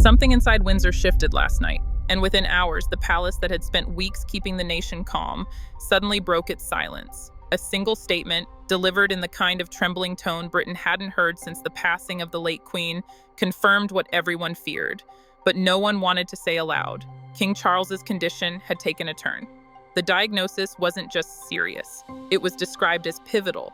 Something inside Windsor shifted last night, and within hours, the palace that had spent weeks keeping the nation calm suddenly broke its silence. A single statement, delivered in the kind of trembling tone Britain hadn't heard since the passing of the late Queen, confirmed what everyone feared, but no one wanted to say aloud. King Charles's condition had taken a turn. The diagnosis wasn't just serious, it was described as pivotal.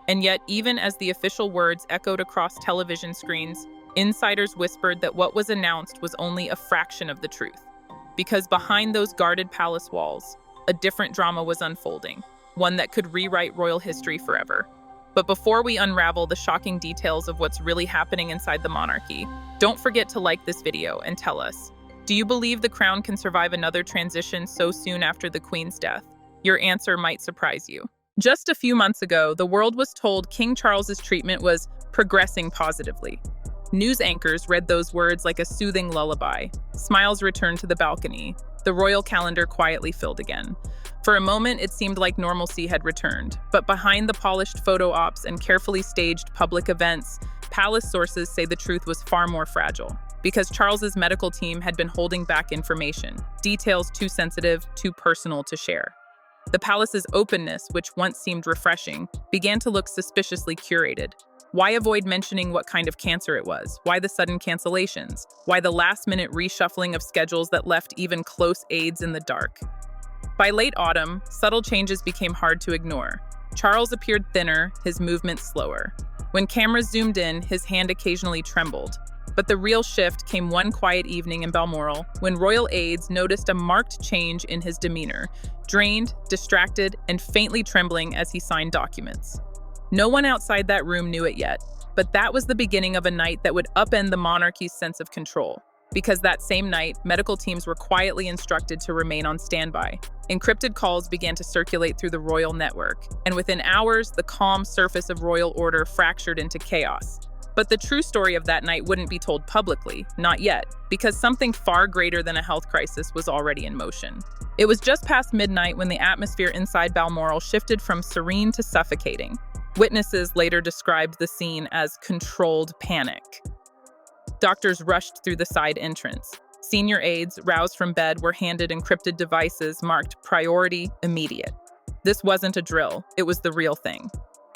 And yet, even as the official words echoed across television screens, insiders whispered that what was announced was only a fraction of the truth. Because behind those guarded palace walls, a different drama was unfolding, one that could rewrite royal history forever. But before we unravel the shocking details of what's really happening inside the monarchy, don't forget to like this video and tell us, do you believe the crown can survive another transition so soon after the Queen's death? Your answer might surprise you. Just a few months ago, the world was told King Charles's treatment was progressing positively. News anchors read those words like a soothing lullaby. Smiles returned to the balcony. The royal calendar quietly filled again. For a moment, it seemed like normalcy had returned. But behind the polished photo ops and carefully staged public events, palace sources say the truth was far more fragile. Because Charles's medical team had been holding back information, details too sensitive, too personal to share. The palace's openness, which once seemed refreshing, began to look suspiciously curated. Why avoid mentioning what kind of cancer it was? Why the sudden cancellations? Why the last-minute reshuffling of schedules that left even close aides in the dark? By late autumn, subtle changes became hard to ignore. Charles appeared thinner, his movements slower. When cameras zoomed in, his hand occasionally trembled. But the real shift came one quiet evening in Balmoral when royal aides noticed a marked change in his demeanor, drained, distracted, and faintly trembling as he signed documents. No one outside that room knew it yet, but that was the beginning of a night that would upend the monarchy's sense of control. Because that same night, medical teams were quietly instructed to remain on standby. Encrypted calls began to circulate through the royal network, and within hours, the calm surface of royal order fractured into chaos. But the true story of that night wouldn't be told publicly, not yet, because something far greater than a health crisis was already in motion. It was just past midnight when the atmosphere inside Balmoral shifted from serene to suffocating. Witnesses later described the scene as controlled panic. Doctors rushed through the side entrance. Senior aides, roused from bed, were handed encrypted devices marked priority immediate. This wasn't a drill, it was the real thing.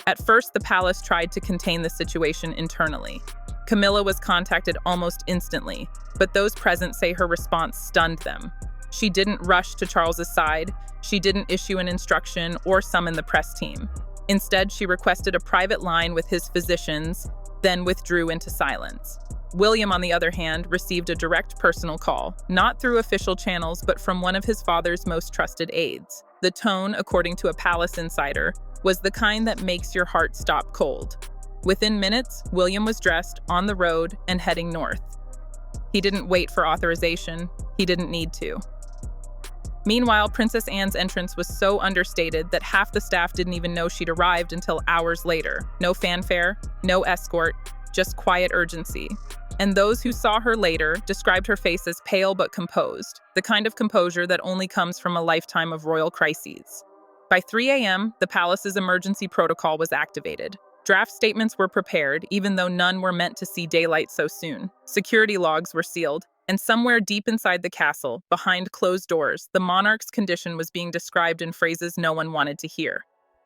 At first, the palace tried to contain the situation internally. Camilla was contacted almost instantly, but those present say her response stunned them. She didn't rush to Charles's side, she didn't issue an instruction or summon the press team. Instead, she requested a private line with his physicians, then withdrew into silence. William, on the other hand, received a direct personal call, not through official channels, but from one of his father's most trusted aides. The tone, according to a palace insider, was the kind that makes your heart stop cold. Within minutes, William was dressed, on the road, and heading north. He didn't wait for authorization. He didn't need to. Meanwhile, Princess Anne's entrance was so understated that half the staff didn't even know she'd arrived until hours later. No fanfare, no escort, just quiet urgency. And those who saw her later described her face as pale but composed, the kind of composure that only comes from a lifetime of royal crises. By 3 a.m., the palace's emergency protocol was activated. Draft statements were prepared, even though none were meant to see daylight so soon. Security logs were sealed, and somewhere deep inside the castle, behind closed doors, the monarch's condition was being described in phrases no one wanted to hear.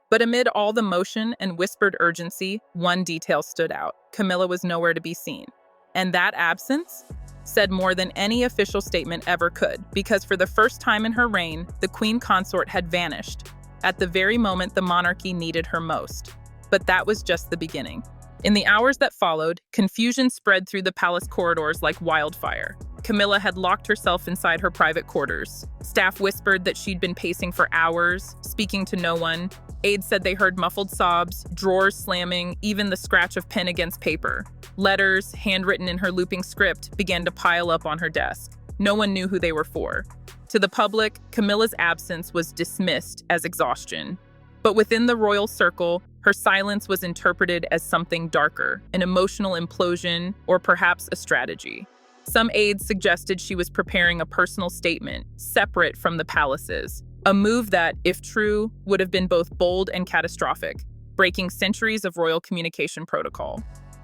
But amid all the motion and whispered urgency, one detail stood out. Camilla was nowhere to be seen. And that absence said more than any official statement ever could, because for the first time in her reign, the queen consort had vanished, at the very moment the monarchy needed her most. But that was just the beginning. In the hours that followed, confusion spread through the palace corridors like wildfire. Camilla had locked herself inside her private quarters. Staff whispered that she'd been pacing for hours, speaking to no one. Aides said they heard muffled sobs, drawers slamming, even the scratch of pen against paper. Letters, handwritten in her looping script, began to pile up on her desk. No one knew who they were for. To the public, Camilla's absence was dismissed as exhaustion. But within the royal circle, her silence was interpreted as something darker, an emotional implosion, or perhaps a strategy. Some aides suggested she was preparing a personal statement, separate from the palace's, a move that, if true, would have been both bold and catastrophic, breaking centuries of royal communication protocol.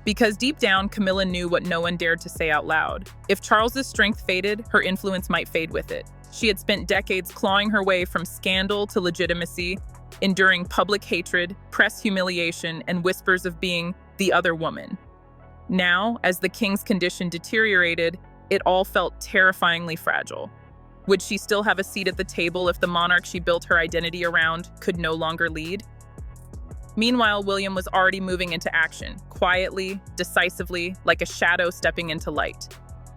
Because deep down, Camilla knew what no one dared to say out loud. If Charles's strength faded, her influence might fade with it. She had spent decades clawing her way from scandal to legitimacy, enduring public hatred, press humiliation, and whispers of being the other woman. Now, as the king's condition deteriorated, it all felt terrifyingly fragile. Would she still have a seat at the table if the monarch she built her identity around could no longer lead? Meanwhile, William was already moving into action, quietly, decisively, like a shadow stepping into light.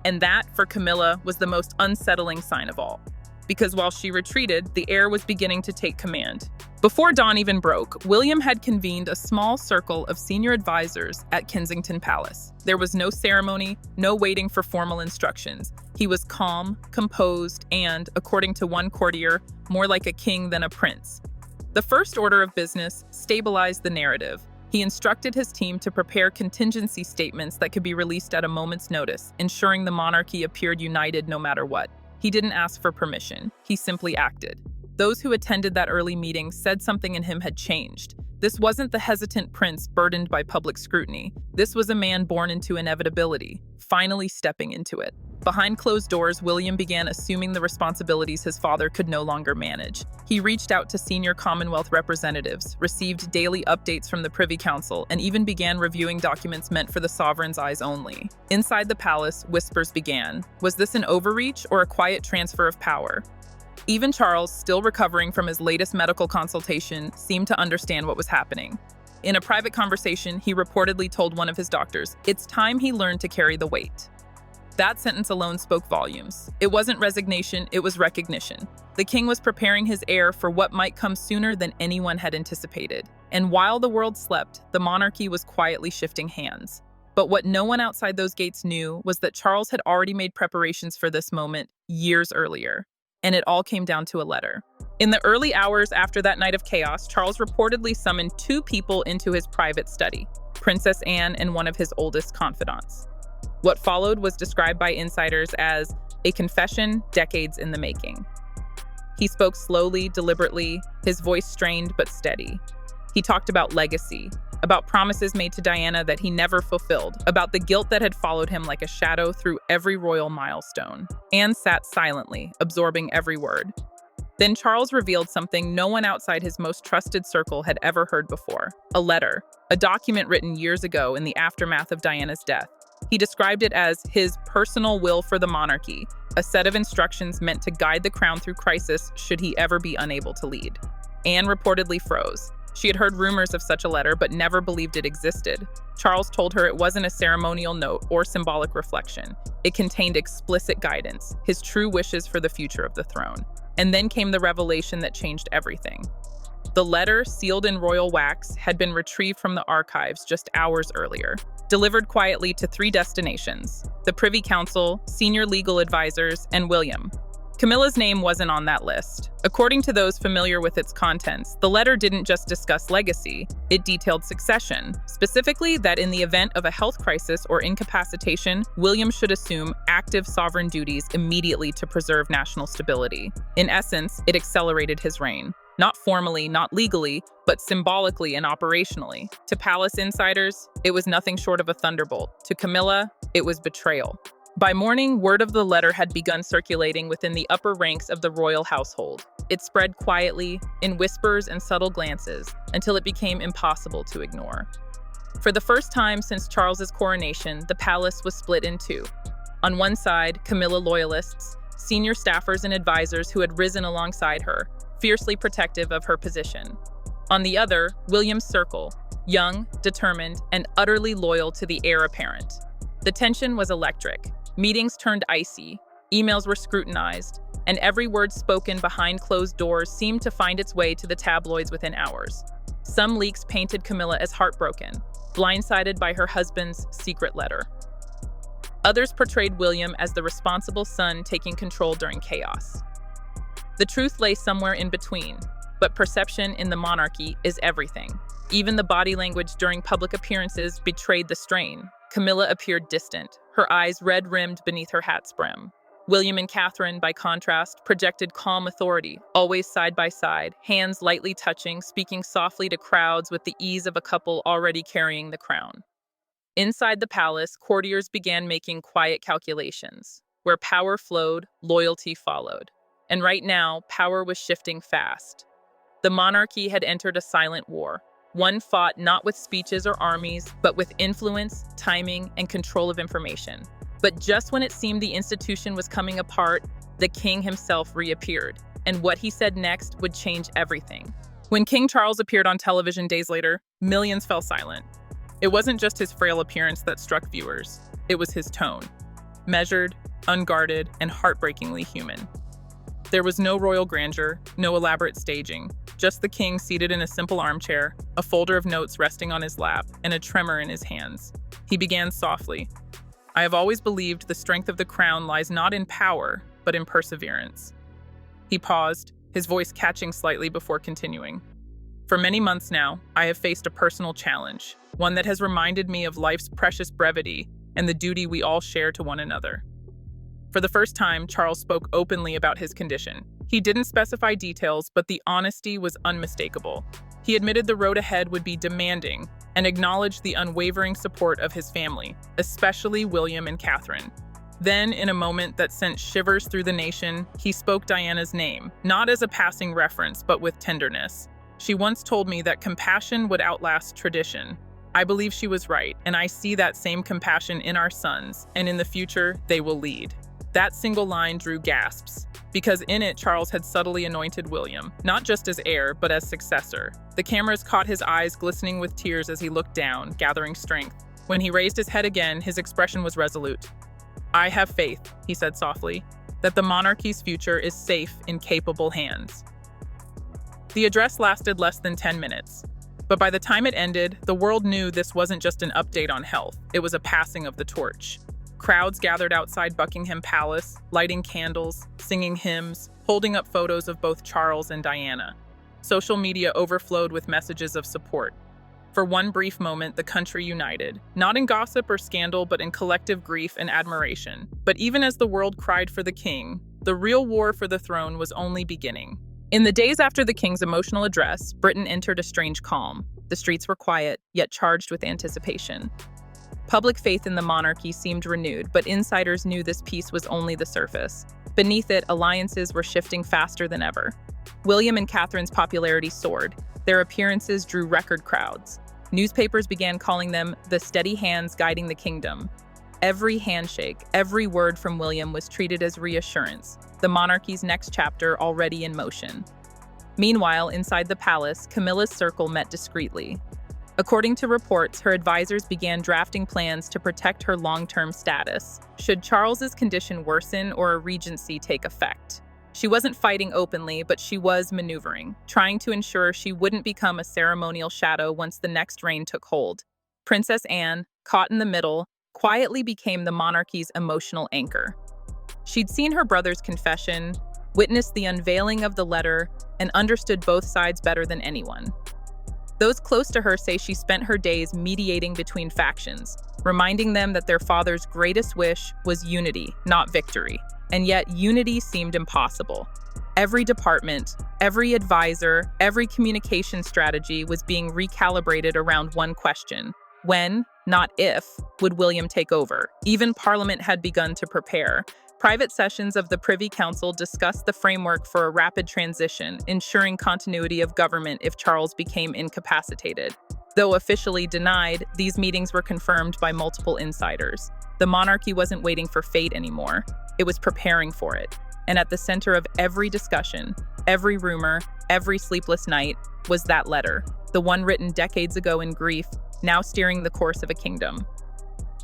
And that, for Camilla, was the most unsettling sign of all. Because while she retreated, the heir was beginning to take command. Before dawn even broke, William had convened a small circle of senior advisors at Kensington Palace. There was no ceremony, no waiting for formal instructions. He was calm, composed, and, according to one courtier, more like a king than a prince. The first order of business stabilized the narrative. He instructed his team to prepare contingency statements that could be released at a moment's notice, ensuring the monarchy appeared united no matter what. He didn't ask for permission. He simply acted. Those who attended that early meeting said something in him had changed. This wasn't the hesitant prince burdened by public scrutiny. This was a man born into inevitability, finally stepping into it. Behind closed doors, William began assuming the responsibilities his father could no longer manage. He reached out to senior Commonwealth representatives, received daily updates from the Privy Council, and even began reviewing documents meant for the sovereign's eyes only. Inside the palace, whispers began. Was this an overreach or a quiet transfer of power? Even Charles, still recovering from his latest medical consultation, seemed to understand what was happening. In a private conversation, he reportedly told one of his doctors, "It's time he learned to carry the weight." That sentence alone spoke volumes. It wasn't resignation, it was recognition. The king was preparing his heir for what might come sooner than anyone had anticipated. And while the world slept, the monarchy was quietly shifting hands. But what no one outside those gates knew was that Charles had already made preparations for this moment years earlier. And it all came down to a letter. In the early hours after that night of chaos, Charles reportedly summoned two people into his private study, Princess Anne and one of his oldest confidants. What followed was described by insiders as a confession decades in the making. He spoke slowly, deliberately, his voice strained but steady. He talked about legacy, about promises made to Diana that he never fulfilled, about the guilt that had followed him like a shadow through every royal milestone. Anne sat silently, absorbing every word. Then Charles revealed something no one outside his most trusted circle had ever heard before. A letter, a document written years ago in the aftermath of Diana's death. He described it as his personal will for the monarchy, a set of instructions meant to guide the crown through crisis should he ever be unable to lead. Anne reportedly froze. She had heard rumors of such a letter, but never believed it existed. Charles told her it wasn't a ceremonial note or symbolic reflection. It contained explicit guidance, his true wishes for the future of the throne. And then came the revelation that changed everything. The letter, sealed in royal wax, had been retrieved from the archives just hours earlier, delivered quietly to three destinations: the Privy Council, senior legal advisors, and William. Camilla's name wasn't on that list. According to those familiar with its contents, the letter didn't just discuss legacy, it detailed succession, specifically that in the event of a health crisis or incapacitation, William should assume active sovereign duties immediately to preserve national stability. In essence, it accelerated his reign. Not formally, not legally, but symbolically and operationally. To palace insiders, it was nothing short of a thunderbolt. To Camilla, it was betrayal. By morning, word of the letter had begun circulating within the upper ranks of the royal household. It spread quietly, in whispers and subtle glances, until it became impossible to ignore. For the first time since Charles's coronation, the palace was split in two. On one side, Camilla loyalists, senior staffers and advisors who had risen alongside her, fiercely protective of her position. On the other, William's circle, young, determined, and utterly loyal to the heir apparent. The tension was electric. Meetings turned icy, emails were scrutinized, and every word spoken behind closed doors seemed to find its way to the tabloids within hours. Some leaks painted Camilla as heartbroken, blindsided by her husband's secret letter. Others portrayed William as the responsible son taking control during chaos. The truth lay somewhere in between, but perception in the monarchy is everything. Even the body language during public appearances betrayed the strain. Camilla appeared distant, her eyes red-rimmed beneath her hat's brim. William and Catherine, by contrast, projected calm authority, always side by side, hands lightly touching, speaking softly to crowds with the ease of a couple already carrying the crown. Inside the palace, courtiers began making quiet calculations. Where power flowed, loyalty followed. And right now, power was shifting fast. The monarchy had entered a silent war, one fought not with speeches or armies, but with influence, timing, and control of information. But just when it seemed the institution was coming apart, the king himself reappeared, and what he said next would change everything. When King Charles appeared on television days later, millions fell silent. It wasn't just his frail appearance that struck viewers, it was his tone. Measured, unguarded, and heartbreakingly human. There was no royal grandeur, no elaborate staging, just the king seated in a simple armchair, a folder of notes resting on his lap, and a tremor in his hands. He began softly. I have always believed the strength of the crown lies not in power, but in perseverance. He paused, his voice catching slightly before continuing. For many months now, I have faced a personal challenge, one that has reminded me of life's precious brevity and the duty we all share to one another. For the first time, Charles spoke openly about his condition. He didn't specify details, but the honesty was unmistakable. He admitted the road ahead would be demanding and acknowledged the unwavering support of his family, especially William and Catherine. Then, in a moment that sent shivers through the nation, he spoke Diana's name, not as a passing reference, but with tenderness. She once told me that compassion would outlast tradition. I believe she was right, and I see that same compassion in our sons, and in the future, they will lead. That single line drew gasps, because in it Charles had subtly anointed William, not just as heir, but as successor. The cameras caught his eyes glistening with tears as he looked down, gathering strength. When he raised his head again, his expression was resolute. I have faith, he said softly, that the monarchy's future is safe in capable hands. The address lasted less than 10 minutes. But by the time it ended, the world knew this wasn't just an update on health, it was a passing of the torch. Crowds gathered outside Buckingham Palace, lighting candles, singing hymns, holding up photos of both Charles and Diana. Social media overflowed with messages of support. For one brief moment, the country united, not in gossip or scandal, but in collective grief and admiration. But even as the world cried for the king, the real war for the throne was only beginning. In the days after the king's emotional address, Britain entered a strange calm. The streets were quiet, yet charged with anticipation. Public faith in the monarchy seemed renewed, but insiders knew this peace was only the surface. Beneath it, alliances were shifting faster than ever. William and Catherine's popularity soared. Their appearances drew record crowds. Newspapers began calling them the steady hands guiding the kingdom. Every handshake, every word from William was treated as reassurance, the monarchy's next chapter already in motion. Meanwhile, inside the palace, Camilla's circle met discreetly. According to reports, her advisors began drafting plans to protect her long-term status, should Charles's condition worsen or a regency take effect. She wasn't fighting openly, but she was maneuvering, trying to ensure she wouldn't become a ceremonial shadow once the next reign took hold. Princess Anne, caught in the middle, quietly became the monarchy's emotional anchor. She'd seen her brother's confession, witnessed the unveiling of the letter, and understood both sides better than anyone. Those close to her say she spent her days mediating between factions, reminding them that their father's greatest wish was unity, not victory. And yet, unity seemed impossible. Every department, every advisor, every communication strategy was being recalibrated around one question. When, not if, would William take over? Even Parliament had begun to prepare. Private sessions of the Privy Council discussed the framework for a rapid transition, ensuring continuity of government if Charles became incapacitated. Though officially denied, these meetings were confirmed by multiple insiders. The monarchy wasn't waiting for fate anymore. It was preparing for it. And at the center of every discussion, every rumor, every sleepless night, was that letter, the one written decades ago in grief, now steering the course of a kingdom.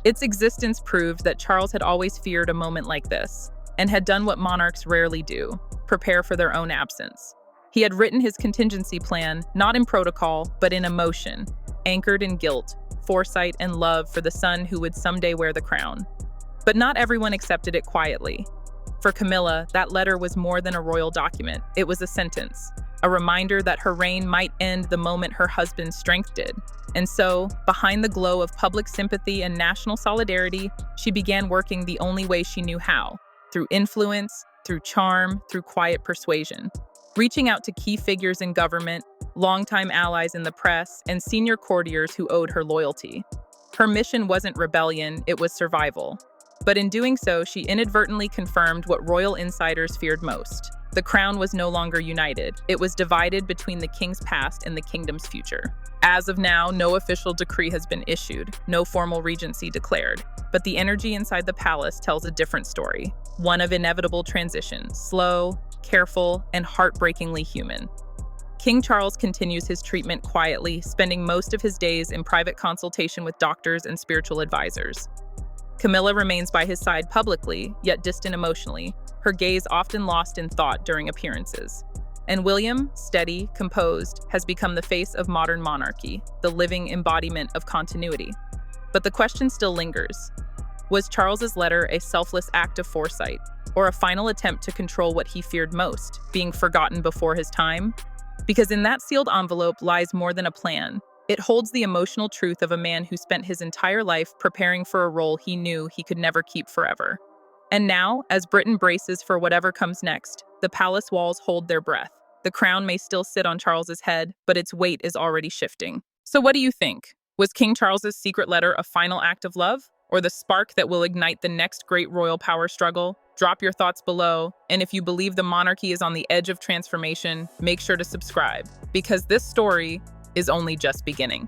Its existence proved that Charles had always feared a moment like this, and had done what monarchs rarely do, prepare for their own absence. He had written his contingency plan, not in protocol, but in emotion, anchored in guilt, foresight, and love for the son who would someday wear the crown. But not everyone accepted it quietly. For Camilla, that letter was more than a royal document. It was a sentence, a reminder that her reign might end the moment her husband's strength did. And so, behind the glow of public sympathy and national solidarity, she began working the only way she knew how, through influence, through charm, through quiet persuasion. Reaching out to key figures in government, longtime allies in the press, and senior courtiers who owed her loyalty. Her mission wasn't rebellion, it was survival. But in doing so, she inadvertently confirmed what royal insiders feared most. The crown was no longer united. It was divided between the king's past and the kingdom's future. As of now, no official decree has been issued, no formal regency declared. But the energy inside the palace tells a different story, one of inevitable transition, slow, careful, and heartbreakingly human. King Charles continues his treatment quietly, spending most of his days in private consultation with doctors and spiritual advisors. Camilla remains by his side publicly, yet distant emotionally, her gaze often lost in thought during appearances. And William, steady, composed, has become the face of modern monarchy, the living embodiment of continuity. But the question still lingers. Was Charles's letter a selfless act of foresight, or a final attempt to control what he feared most, being forgotten before his time? Because in that sealed envelope lies more than a plan. It holds the emotional truth of a man who spent his entire life preparing for a role he knew he could never keep forever. And now, as Britain braces for whatever comes next, the palace walls hold their breath. The crown may still sit on Charles's head, but its weight is already shifting. So what do you think? Was King Charles's secret letter a final act of love, or the spark that will ignite the next great royal power struggle? Drop your thoughts below, and if you believe the monarchy is on the edge of transformation, make sure to subscribe, because this story is only just beginning.